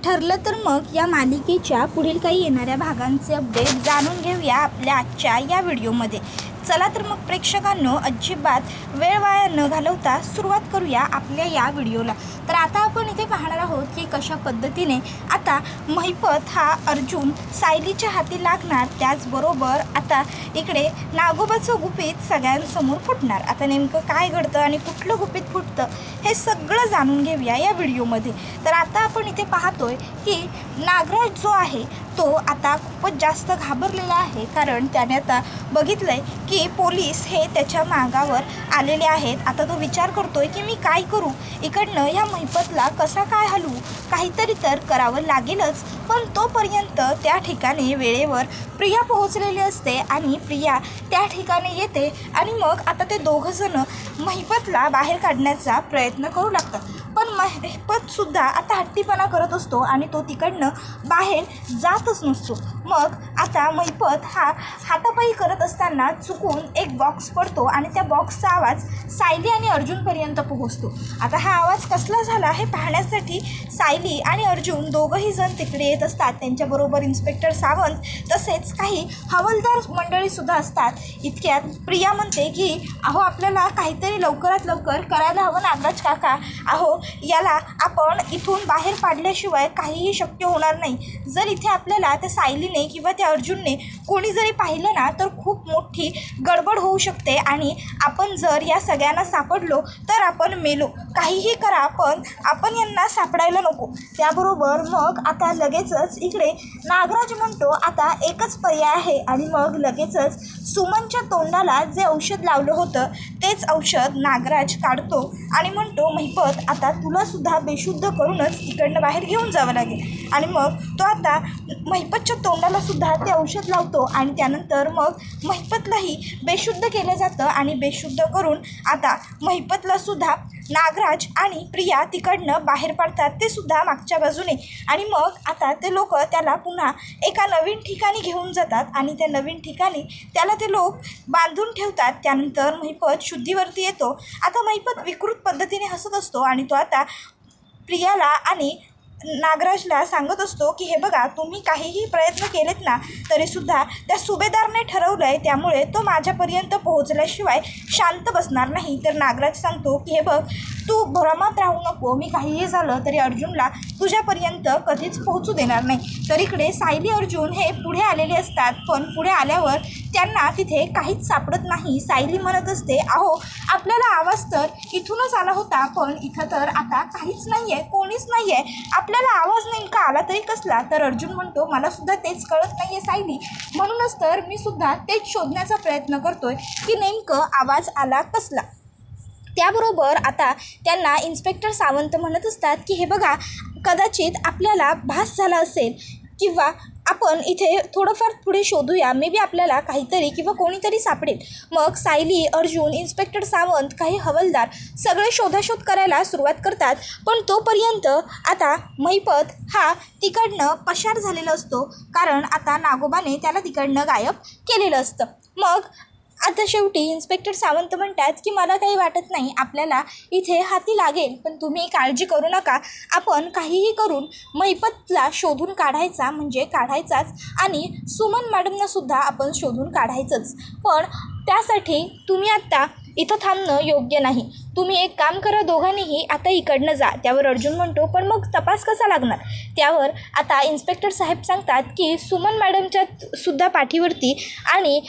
ठरलं तर मग या मालिकेच्या पुढील काही येणाऱ्या भागांचे अपडेट जाणून घेऊया आपल्या आजच्या या व्हिडिओमध्ये. चला तर मग प्रेक्षकांनो, अजिबात वेळ वाया न घालवता सुरुवात करूया आपल्या या व्हिडिओला. तर आता आपण इथे पाहणार आहोत की कशा पद्धतीने आता महिपत हा अर्जुन सायलीच्या हाती लागणार, त्याचबरोबर आता इकडे नागोबाचं गुपित सगळ्यांसमोर फुटणार. आता नेमकं काय घडतं आणि कुठलं गुपित फुटतं हे सगळं जाणून घेऊया या व्हिडिओमध्ये. तर आता आपण इथे पाहतोय की नागराज जो आहे तो आता खूपच जास्त घाबरलेला आहे, कारण त्याने आता बघितलं आहे की पोलीस हे त्याच्या मागावर आलेले आहेत. आता तो विचार करतोय की मी काय करू, इकडनं ह्या महिपतला कसा काय हलवू, काहीतरी तर करावं लागेलच. पण तोपर्यंत त्या ठिकाणी वेळेवर प्रिया पोहोचलेली असते आणि प्रिया त्या ठिकाणी येते आणि मग आता ते दोघंजणं महिपतला बाहेर काढण्याचा प्रयत्न करू लागतात. पण महिपतसुद्धा आता हट्टीपणा करत असतो आणि तो तिकडनं बाहेर जातच नसतो. मग आता महिपत हा हातापायी करत असताना चुकून एक बॉक्स पडतो आणि त्या बॉक्सचा आवाज सायली आणि अर्जुनपर्यंत पोहोचतो. आता हा आवाज कसला झाला हे पाहण्यासाठी सायली आणि अर्जुन दोघंही जण तिकडे येत असतात. त्यांच्याबरोबर इन्स्पेक्टर सावंत तसेच काही हवालदार मंडळीसुद्धा असतात. इतक्यात प्रिया म्हणते की अहो, आपल्याला काहीतरी लवकरात लवकर करायला हवं नागराज काका. अहो, याला आपण इथून बाहेर पाडल्याशिवाय काहीही शक्य होणार नाही. जर इथे आपल्याला त्या सायलीने किंवा त्या अर्जुनने कोणी जरी पाहिलं ना तर खूप मोठी गडबड होऊ शकते आणि आपण जर या सगळ्यांना सापडलो तर आपण मेलो. काहीही करा पण आपण यांना सापडायला नको. त्याबरोबर मग आता लगेचच इकडे नागराज म्हणतो आता एकच पर्याय आहे आणि मग लगेचच सुमनच्या तोंडाला जे औषध लावलं होतं तेच औषध नागराज काढतो आणि म्हणतो महिपत आता तुलासुद्धा बेशुद्ध करूनच इकडनं बाहेर घेऊन जावं लागेल. आणि मग तो आता महिपतच्या तोंडालासुद्धा ते औषध लावतो आणि त्यानंतर मग महिपतलाही बेशुद्ध केलं जातं आणि बेशुद्ध करून आता महिपतलासुद्धा नागराज आणि प्रिया तिकडनं बाहेर पडतात, ते सुद्धा मागच्या बाजूने. आणि मग आता ते लोक त्याला पुन्हा एका नवीन ठिकाणी घेऊन जातात आणि त्या नवीन ठिकाणी त्याला ते लोक बांधून ठेवतात. त्यानंतर महिपत शुद्धीवरती येतो. आता महिपत विकृत पद्धतीने हसत असतो आणि तो आता प्रियाला आणि नागराजला सांगत असतो की हे बघा, तुम्ही काहीही प्रयत्न केलेत ना तरीसुद्धा त्या सुभेदारने ठरवलं आहे, त्यामुळे तो माझ्यापर्यंत पोहोचल्याशिवाय शांत बसणार नाही. तर नागराज सांगतो की हे बघ, तू भ्रमात राहू नको, मी काहीही झालं तरी अर्जुनला तुझ्यापर्यंत कधीच पोहोचू देणार नाही. तर इकडे सायली अर्जुन हे पुढे आलेले असतात, पण पुढे आल्यावर त्यांना तिथे काहीच सापडत नाही. सायली म्हणत असते अहो, आपल्याला आवाज तर इथूनच आला होता, पण इथं तर आता काहीच नाही आहे, कोणीच नाही आहे. आपल्याला आवाज नेमका आला तरी कसला? तर अर्जुन म्हणतो मलासुद्धा तेच कळत नाही आहे सायली, म्हणूनच तर मी सुद्धा तेच शोधण्याचा प्रयत्न करतोय की नेमकं आवाज आला कसला. त्याबरोबर आता त्यांना इन्स्पेक्टर सावंत म्हणत असतात की हे बघा, कदाचित आपल्याला भास झाला असेल किंवा आपण इथे थोडंफार पुढे शोधूया, मे बी आपल्याला काहीतरी किंवा कोणीतरी सापडेल. मग सायली, अर्जुन, इन्स्पेक्टर सावंत, काही हवालदार सगळे शोधाशोध करायला सुरुवात करतात. पण तोपर्यंत आता महिपत हा तिकडनं पसार झालेला असतो, कारण आता नागोबाने त्याला तिकडनं गायब केलेलं असतं. मग आता शेवटी इन्स्पेक्टर सावंत म्हणतात की मला काही वाटत नाही, आपल्याला इथे हाती लागेल, पण तुम्ही काळजी करू नका. आपण काहीही करून महिपतला शोधून काढायचा म्हणजे काढायचाच आणि सुमन मॅडमनासुद्धा आपण शोधून काढायचंच. पण त्यासाठी तुम्ही आत्ता इथं थांबणं योग्य नाही. तुम्ही एक काम करा, दोघांनीही आता इकडनं जा. त्यावर अर्जुन म्हणतो पण मग तपास कसा लागणार? त्यावर आता इन्स्पेक्टर साहेब सांगतात की सुमन मॅडमच्या सुद्धा पाठीवरती आणि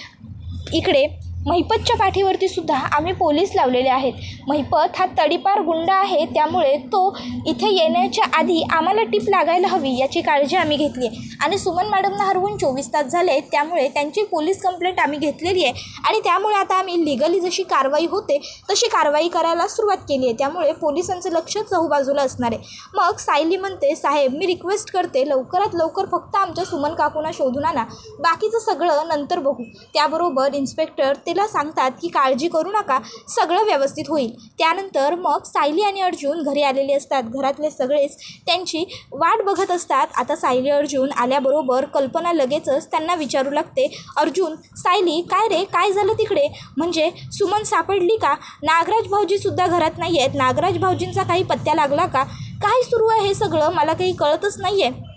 इकडे महिपतच्या पाठीवरती सुद्धा आम्ही पोलीस लावलेले आहेत. महिपत हा तडीपार गुंड आहे, त्यामुळे तो इथे येण्याच्या आधी आम्हाला टीप लागायला हवी याची काळजी आम्ही घेतली आहे. आणि सुमन मॅडमना हरवून 24 तास झाले, त्यामुळे त्यांची पोलीस कंप्लेंट आम्ही घेतलेली आहे आणि त्यामुळे आता आम्ही लिगली जशी कारवाई होते तशी कारवाई करायला सुरुवात केली आहे. त्यामुळे पोलिसांचं लक्ष चहूबाजूला असणार आहे. मग सायली म्हणते साहेब, मी रिक्वेस्ट करते लवकरात लवकर फक्त आमच्या सुमन काकूंना शोधून आणा, बाकीचं सगळं नंतर बघू. त्याबरोबर इन्स्पेक्टर तिला सांगतात की काळजी करू नका, सगळं व्यवस्थित होईल. त्यानंतर मग सायली आणि अर्जुन घरी आलेले असतात. घरातले सगळेच त्यांची वाट बघत असतात. आता सायली अर्जुन आल्याबरोबर कल्पना लगेचच त्यांना विचारू लागते, अर्जुन, सायली, काय रे, काय झालं तिकडे? म्हणजे सुमन सापडली का? नागराज भाऊजीसुद्धा घरात नाही आहेत, नागराज भाऊजींचा काही पत्त्या लागला का? काय सुरू आहे हे सगळं मला काही कळतच नाही आहे.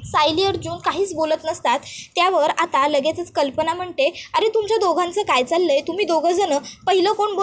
सायली अर्जुन काहीच बोलत नसतात. त्यावर आता लगेचच कल्पना म्हणते, अरे तुमच्या दोघांचं काय चाललंय? तुम्ही दोघंजणं पहिलं कोण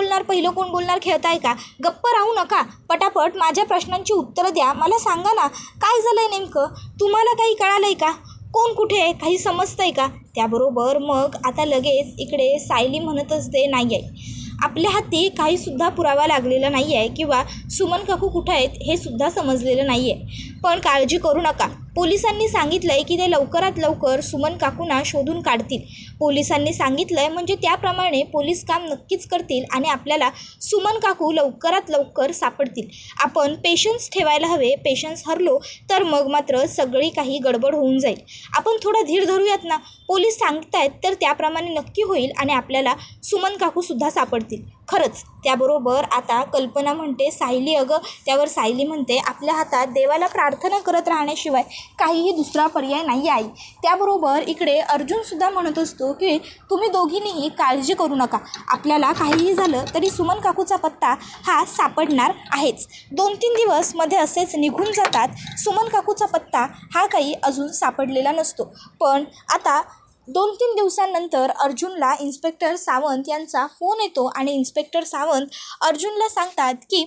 बोलणार खेळताय का? गप्प राहू नका, पटापट माझ्या प्रश्नांची उत्तरं द्या. मला सांगा ना, काय झालंय नेमकं? तुम्हाला काही कळालंय का? कोण कुठे आहे? काही समजतंय का? त्याबरोबर मग आता लगेच इकडे सायली म्हणत असते, नाही आहे, आपल्या हाती काहीसुद्धा पुरावा लागलेला नाही आहे किंवा सुमन काकू कुठं आहेत हे सुद्धा समजलेलं नाही आहे. पण काळजी करू नका, पोलिसांनी सांगितलं आहे की ते लवकरात लवकर सुमन काकूंना शोधून काढतील. पोलिसांनी सांगितलं आहे म्हणजे त्याप्रमाणे पोलीस काम नक्कीच करतील आणि आपल्याला सुमन काकू लवकरात लवकर सापडतील. आपण पेशन्स ठेवायला हवे. पेशन्स हरलो तर मग मात्र सगळी काही गडबड होऊन जाईल. आपण थोडा धीर धरूयात ना. पोलीस सांगतायत तर त्याप्रमाणे नक्की होईल आणि आपल्याला सुमन काकूसुद्धा सापडतील. खरंच. त्याबरोबर आता कल्पना म्हणते, सायली अगं. त्यावर सायली म्हणते, आपल्या हातात देवाला प्रार्थना करत राहण्याशिवाय काहीही दुसरा पर्याय नाही आहे. त्याबरोबर इकडे अर्जुनसुद्धा म्हणत असतो की तुम्ही दोघींनीही काळजी करू नका. आपल्याला काहीही झालं तरी सुमन काकूचा पत्ता हा सापडणार आहेच. 2-3 दिवस मध्ये असेच निघून जातात. सुमन काकूचा पत्ता हा काही अजून सापडलेला नसतो. पण आता 2-3 दिवसांनंतर अर्जुनला इन्स्पेक्टर सावंत यांचा फोन येतो आणि इन्स्पेक्टर सावंत अर्जुनला सांगतात की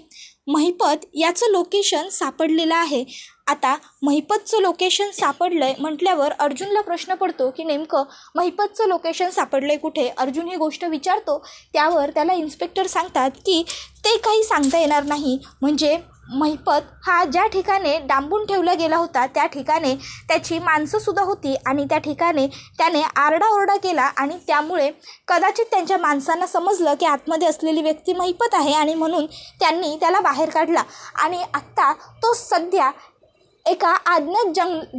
महिपत याचं लोकेशन सापडलेलं आहे. आता महिपतचं लोकेशन सापडलं आहे म्हटल्यावर अर्जुनला प्रश्न पडतो की नेमकं महिपतचं लोकेशन सापडलं आहे कुठे? अर्जुन ही गोष्ट विचारतो. त्यावर त्याला इन्स्पेक्टर सांगतात की ते काही सांगता येणार नाही. म्हणजे महिपत हा ज्या ठिकाणी डांबून ठेवला गेला होता त्या ठिकाणी त्याची माणसंसुद्धा होती आणि त्या ठिकाणी त्याने आरडाओरडा केला आणि त्यामुळे कदाचित त्यांच्या माणसांना समजलं की आतमध्ये असलेली व्यक्ती महिपत आहे आणि म्हणून त्यांनी त्याला बाहेर काढला आणि आत्ता तो सध्या एका अज्ञात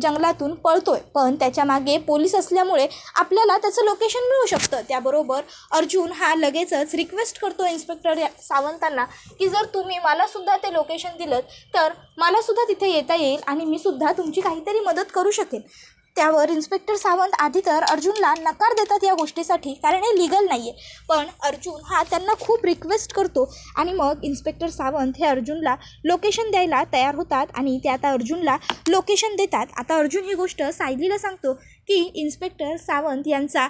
जंगलातून पळतोय. पण त्याच्या मागे पोलीस असल्यामुळे आपल्याला त्याचं लोकेशन मिळू शकतं. त्याबरोबर अर्जुन हा लगेचच रिक्वेस्ट करतो इन्स्पेक्टर सावंतांना की जर तुम्ही मलासुद्धा ते लोकेशन दिलं तर मलासुद्धा तिथे येता येईल आणि मी सुद्धा तुमची काहीतरी मदत करू शकेन. त्यावर इन्स्पेक्टर सावंत आधी तर अर्जुनला नकार देतात या गोष्टीसाठी, कारण हे लीगल नाही आहे. पण अर्जुन हा त्यांना खूप रिक्वेस्ट करतो आणि मग इन्स्पेक्टर सावंत हे अर्जुनला लोकेशन द्यायला तयार होतात आणि ते आता अर्जुनला लोकेशन देतात. आता अर्जुन ही गोष्ट सायलीला सांगतो की इन्स्पेक्टर सावंत यांचा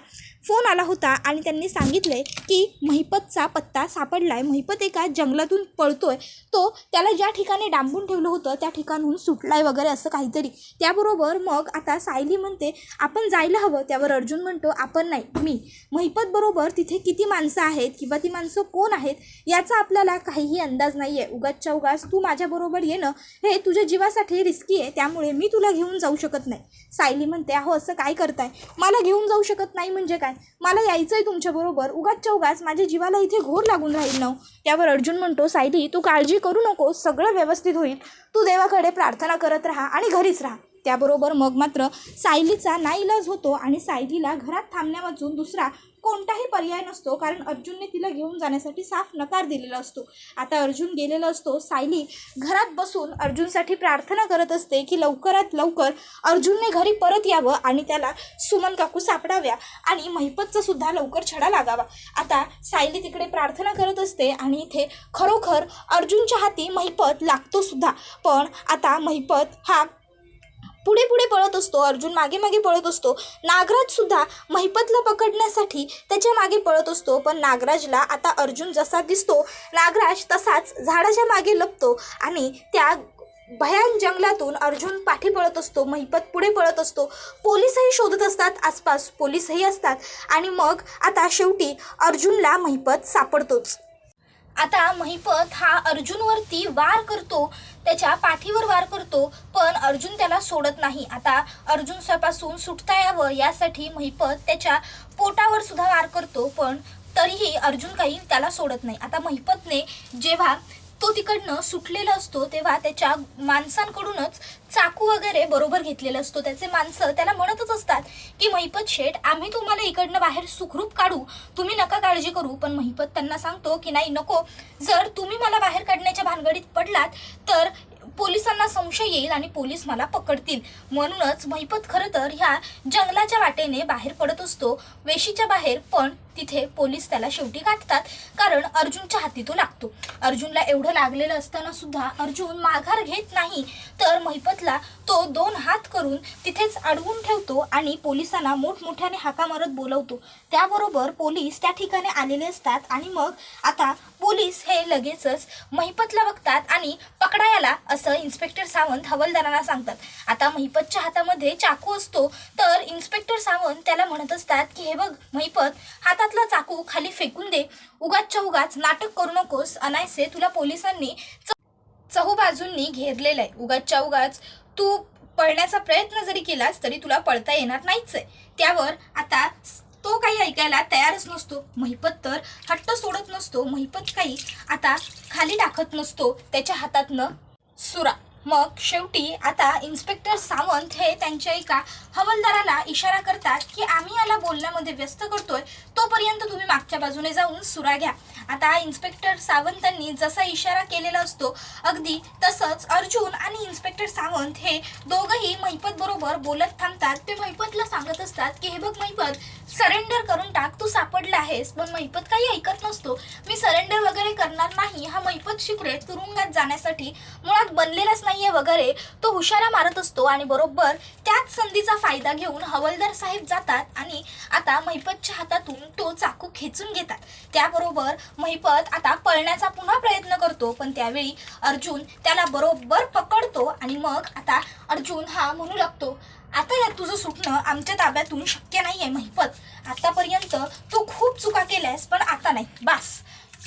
फोन आला होता आणि त्यांनी सांगितले की महिपतचा पत्ता सापडला आहे. महिपत एका जंगलातून पळतोय. तो त्याला ज्या ठिकाणी डांबून ठेवलं होतं त्या ठिकाणून सुटला आहे वगैरे असं काहीतरी. त्याबरोबर मग आता सायली म्हणते आपण जायला हवं. त्यावर अर्जुन म्हणतो आपण नाही, मी. महिपतबरोबर तिथे किती माणसं आहेत किंवा ती माणसं कोण आहेत याचा आपल्याला काहीही अंदाज नाही आहे. उगाचच्या उगाच तू माझ्याबरोबर येणं हे तुझ्या जीवासाठी रिस्की आहे, त्यामुळे मी तुला घेऊन जाऊ शकत नाही. सायली म्हणते, अहो असं काय करताय? मला घेऊन जाऊ शकत नाही म्हणजे काय? मला यायचं आहे तुमच्याबरोबर. उगाचच्या उगाच माझ्या जीवाला इथे घोर लागून राहील ना. त्यावर अर्जुन म्हणतो, सायली तू काळजी करू नको, सगळं व्यवस्थित होईल. तू देवाकडे प्रार्थना करत राहा आणि घरीच राहा. त्याबरोबर मग मात्र सायलीचा नाईलाज होतो आणि सायलीला घरात थांबण्यावाचून दुसरा कोणताही पर्याय नसतो, कारण अर्जुनने तिला घेऊन जाण्यासाठी साफ नकार दिलेला असतो. आता अर्जुन गेलेला असतो. सायली घरात बसून अर्जुनसाठी प्रार्थना करत असते की लवकरात लवकर अर्जुनने घरी परत यावं आणि त्याला सुमन काकू सापडाव्या आणि महिपतचा सुद्धा लवकर छडा लागावा. आता सायली तिकडे प्रार्थना करत असते आणि इथे खरोखर अर्जुनच्या हाती महिपत लागतो सुद्धा. पण आता महिपत हा पुढे पुढे पळत असतो, अर्जुन मागे मागे पळत असतो. नागराजसुद्धा महिपतला पकडण्यासाठी त्याच्या मागे पळत असतो. पण नागराजला आता अर्जुन जसा दिसतो नागराज तसाच झाडाच्या मागे लपतो आणि त्या भयान जंगलातून अर्जुन पाठी पळत असतो. महिपत पुढे पळत असतो. पोलीसही शोधत असतात, आसपास पोलीसही असतात आणि मग आता शेवटी अर्जुनला महिपत सापडतोच. आता महिपत हा अर्जुनवरती वार करतो, त्याच्या पाठीवर वार करतो, पण अर्जुन त्याला सोडत नाही. आता अर्जुनपासून सुटता यावं यासाठी महिपत त्याच्या पोटावर सुद्धा वार करतो, पण तरीही अर्जुन काही त्याला सोडत नाही. आता महिपतने जेव्हा तो तिकडनं सुटलेला असतो तेव्हा त्याच्या माणसांकडूनच चाकू वगैरे बरोबर घेतलेला असतो. त्याचे माणसं त्याला म्हणतच असतात की महिपत शेठ, आम्ही तुम्हाला इकडनं बाहेर सुखरूप काढू, तुम्ही नका काळजी करू. पण महिपत त्यांना सांगतो की नाही, नको, जर तुम्ही मला बाहेर काढण्याच्या भानगडीत पडलात तर पोलिसांना संशय येईल आणि पोलीस मला पकडतील. म्हणूनच महिपत खरं तर ह्या जंगलाच्या वाटेने बाहेर पडत असतो, वेशीच्या बाहेर. पण तिथे पोलीस त्याला शेवटी गाठतात, कारण अर्जुनच्या हाती तो लागतो. अर्जुनला एवढं लागलेलं असताना सुद्धा अर्जुन माघार घेत नाही, तर महिपतला तो 2 हात करून तिथेच अडवून ठेवतो आणि पोलिसांना मोठमोठ्याने हाका मारत बोलवतो. त्याबरोबर पोलीस त्या ठिकाणी आलेले असतात आणि मग आता पोलीस हे लगेचच महिपतला बघतात आणि पकडा याला असं इन्स्पेक्टर सावंत हवालदारांना सांगतात. आता महिपतच्या हातामध्ये चाकू असतो, तर इन्स्पेक्टर सावंत त्याला म्हणत असतात की हे बघ महिपत, हातातला चाकू खाली फेकून दे, उगाचच्या उगाच नाटक करू नकोस, अनायसे तुला पोलिसांनी चहूबाजूंनी घेरलेलं आहे, उगाचच्या उगाच तू पळण्याचा प्रयत्न जरी केलास तरी तुला पळता येणार नाहीच आहे. त्यावर आता तो काही ऐकायला तयारच नसतो. महिपत तर हट्ट सोडत नसतो. महिपत काही आता खाली टाकत नसतो त्याच्या हातातनं सुरा. मग शेवटी आता इन्स्पेक्टर सावंत हे त्यांच्या एका हवालदाराला इशारा करतात की आम्ही याला बोलण्यामध्ये व्यस्त करतोय, तोपर्यंत तुम्ही मागच्या बाजूने जाऊन सुरा घ्या. आता इन्स्पेक्टर सावंतांनी जसा इशारा केलेला असतो अगदी तसंच अर्जुन आणि इन्स्पेक्टर सावंत हे दोघंही महिपत बरोबर बोलत थांबतात. ते महिपतला सांगत असतात की हे बघ महिपत, सरेंडर करून टाक, तू सापडला आहेस. पण महिपत काही ऐकत नसतो. मी सरेंडर वगैरे करणार नाही, हा महिपत शिकरे तुरुंगात जाण्यासाठी मुळात बनलेलाच नाहीये वगैरे तो हुशारा मारत असतो. आणि बरोबर त्याच संधीचा फायदा घेऊन हवालदार साहेब जातात आणि आता महिपतच्या हातातून तो चाकू खेचून घेतात. त्याबरोबर महिपत आता पळण्याचा पुन्हा प्रयत्न करतो, पण त्यावेळी अर्जुन त्याला बरोबर पकडतो आणि मग आता अर्जुन हा म्हणू लागतो, आता या तुझं सुटणं आमच्या ताब्यातून शक्य नाही आहे महिपत. आतापर्यंत तू खूप चुका केल्यास, पण आता नाही, बास.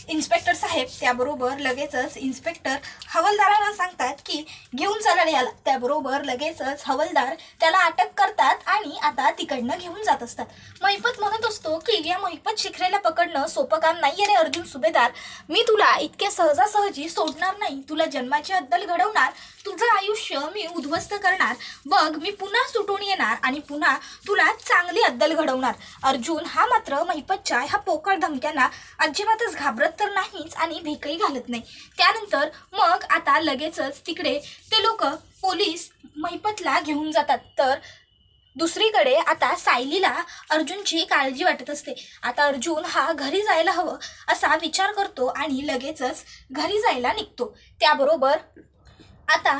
इन्स्पेक्टर साहेब त्याबरोबर लगेचच इन्स्पेक्टर हवालदारांना सांगतात की घेऊन चला याला. त्याबरोबर लगेचच हवालदार त्याला अटक करतात आणि आता तिकडनं घेऊन जात असतात. महिपत म्हणत असतो की या महिपत शिखरेला पकडणं सोपं काम नाही रे अर्जुन सुभेदार, मी तुला इतक्या सहजासहजी सोडणार नाही, तुला जन्माची अद्दल घडवणार, तुझं आयुष्य मी उद्ध्वस्त करणार, बघ मी पुन्हा सुटून येणार आणि पुन्हा तुला चांगली अद्दल घडवणार. अर्जुन हा मात्र महिपतच्या ह्या पोकळ धमक्यांना अजिबातच घाबरत तर नाहीच आणि भीकही घालत नाही. त्यानंतर मग आता लगेचच तिकडे ते लोक पोलीस महिपतला घेऊन जातात. तर दुसरीकडे आता सायलीला अर्जुनची काळजी वाटत असते. आता अर्जुन हा घरी जायला हवं असा विचार करतो आणि लगेचच घरी जायला निघतो. त्याबरोबर आता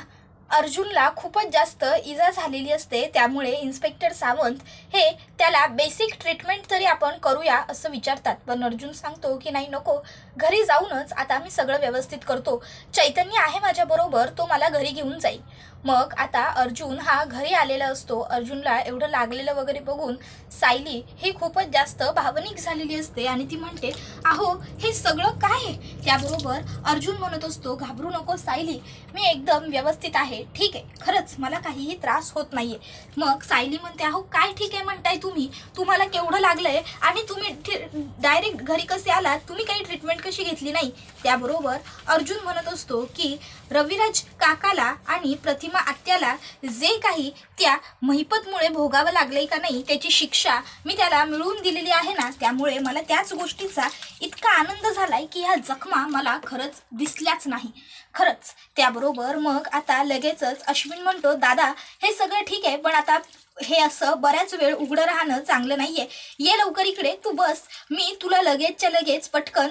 अर्जुनला खूपच जास्त इजा झालेली असते. त्यामुळे इन्स्पेक्टर सावंत हे त्याला बेसिक ट्रीटमेंट तरी आपण करूया असं विचारतात, पण अर्जुन सांगतो की नाही नको, घरी जाऊनच आता मी सगळं व्यवस्थित करतो, चैतन्य आहे माझ्याबरोबर, तो मला घरी घेऊन जाईल. मग आता अर्जुन हा घरी आलेला असतो. अर्जुनला एवढं लागलेलं वगैरे बघून सायली ही खूपच जास्त भावनिक झालेली असते आणि ती म्हणते अहो हे सगळं काय आहे. त्याबरोबर अर्जुन म्हणत असतो घाबरू नको सायली, मी एकदम व्यवस्थित आहे, ठीक आहे, खरंच मला काहीही त्रास होत नाहीये. मग सायली म्हणते अहो काय ठीक आहे म्हणताय तुम्ही, तुम्हाला केवढं लागलंय आणि तुम्ही डायरेक्ट घरी कसे आलात, तुम्ही काही ट्रीटमेंट कशी घेतली नाही. त्याबरोबर अर्जुन म्हणत असतो की रविराज काकाला आणि प्रतिमा आत्याला जे काही त्या महिपतमुळे भोगावं लागलंय का नाही त्याची शिक्षा मी त्याला मिळवून दिलेली आहे ना, त्यामुळे मला त्याच गोष्टीचा इतका आनंद झालाय की ह्या जखमा मला खरंच दिसल्याच नाही, खरंच. त्याबरोबर मग आता लगेचच अश्विन म्हणतो दादा हे सगळं ठीक आहे, पण आता हे असं बऱ्याच वेळ उघडं राहणं चांगलं नाहीये, ये लवकर इकडे, तू बस, मी तुला लगेचच्या लगेच पटकन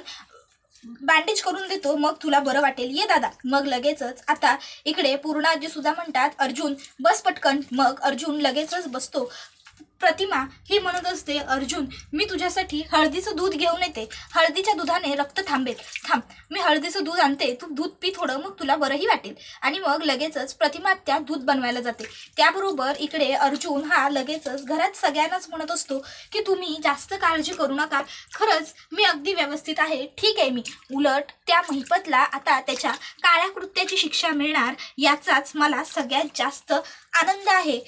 बँडेज करून देतो, मग तुला बरं वाटेल, ये दादा. मग लगेचच आता इकडे पूर्णाजी सुद्धा म्हणतात अर्जुन बस पटकन. मग अर्जुन लगेचच बसतो. प्रतिमा ही म्हणत असते अर्जुन मी तुझ्यासाठी हळदीचं दूध घेऊन येते, हळदीच्या दुधाने रक्त थांबेल, थांब मी हळदीचं दूध आणते, तू दूध पी थोडं, मग तुला बरंही वाटेल. आणि मग लगेचच प्रतिमा त्या दूध बनवायला जाते. त्याबरोबर इकडे अर्जुन हा लगेचच घरात सगळ्यांनाच म्हणत असतो की तुम्ही जास्त काळजी करू नका, खरंच मी अगदी व्यवस्थित आहे, ठीक आहे मी. उलट त्या महिपतला आता त्याच्या काळ्या कृत्याची शिक्षा मिळणार याचाच मला सगळ्यात जास्त आनंद आहे.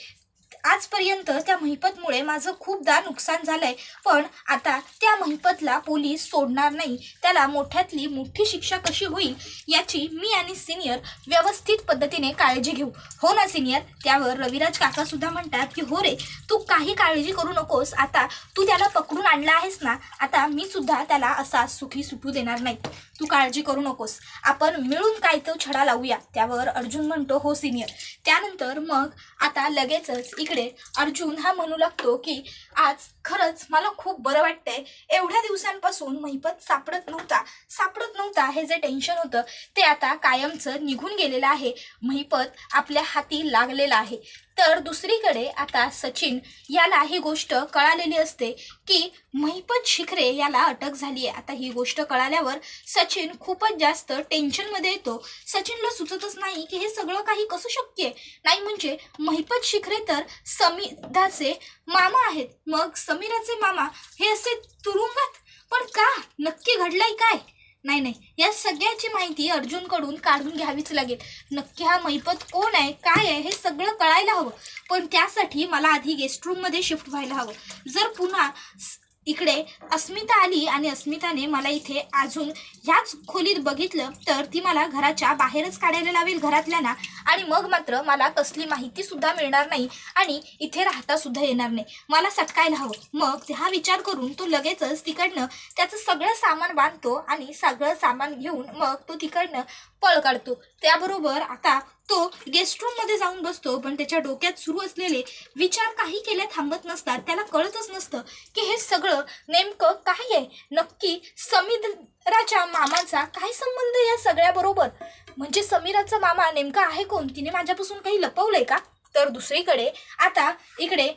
आजपर्यंत त्या महिपतमुळे माझं खूपदा नुकसान झालंय, पण आता त्या महिपतला पोलीस सोडणार नाही, त्याला मोठ्यातली मोठी शिक्षा कशी होईल याची मी आणि सिनियर व्यवस्थित पद्धतीने काळजी घेऊ, हो ना सिनियर. त्यावर रविराज काका सुद्धा म्हणतात की हो रे, तू काही काळजी करू नकोस, आता तू त्याला पकडून आणला आहेस ना, आता मी सुद्धा त्याला असा सुखी सुटू देणार नाही. तू काळजी करू नकोस, आपण मिळून काय तो छडा लावूया. त्यावर अर्जुन म्हणतो हो सिनियर. त्यानंतर मग आता लगेचच इकडे अर्जुन हा म्हणू लागतो की आज खरंच मला खूप बरं वाटतंय. एवढ्या दिवसांपासून महिपत सापडत नव्हता हे जे टेन्शन होतं ते आता कायमचं निघून गेलेलं आहे. महिपत आपल्या हाती लागलेला आहे. तर दुसरीकडे आता सचिन याला ही गोष्ट कळालेली असते की महिपत शिखरे याला अटक झाली आहे. आता ही गोष्ट कळाल्यावर सचिन खूपच जास्त टेन्शनमध्ये येतो. सचिनला सुचतच नाही की हे सगळं काही कसं शक्य आहे. नाही म्हणजे महिपत शिखरे तर समीराचे मामा आहेत. मग समीराचे मामा हे असे तुरुंगात, पण का, नक्की घडलंय काय? नाही, या सगळ्याची माहिती अर्जुनकडून काढून घ्यावीच लागेल. नक्की हा महिपत कोण आहे, काय आहे, हे सगळं कळायला हवं. पण त्यासाठी मला आधी गेस्ट रूममध्ये शिफ्ट व्हायला हवं. जर पुन्हा इकडे अस्मिता आली आणि अस्मिताने मला इथे अजून ह्याच खोलीत बघितलं तर ती मला घराच्या बाहेरच काढायला लावेल घरातल्यांना, आणि मग मात्र मला कसली माहितीसुद्धा मिळणार नाही आणि इथे राहतासुद्धा येणार नाही. मला सटकायला हवं. मग हा विचार करून तो लगेचच तिकडनं त्याचं सगळं सामान बांधतो आणि सगळं सामान घेऊन मग तो तिकडनं पळ काढतो. त्याबरोबर आता तो गेस्ट रूममध्ये जाऊन बसतो. पण त्याच्या डोक्यात सुरू असलेले विचार काही केल्या थांबत नसतात. त्याला कळतच नसतं की हे सगळं नेमकं काय आहे. नक्की समीराच्या मामाचा काय संबंध या सगळ्याबरोबर? म्हणजे समीराचा मामा नेमका आहे कोण? तिने माझ्यापासून काही लपवलंय का? तर दुसरीकडे आता इकडे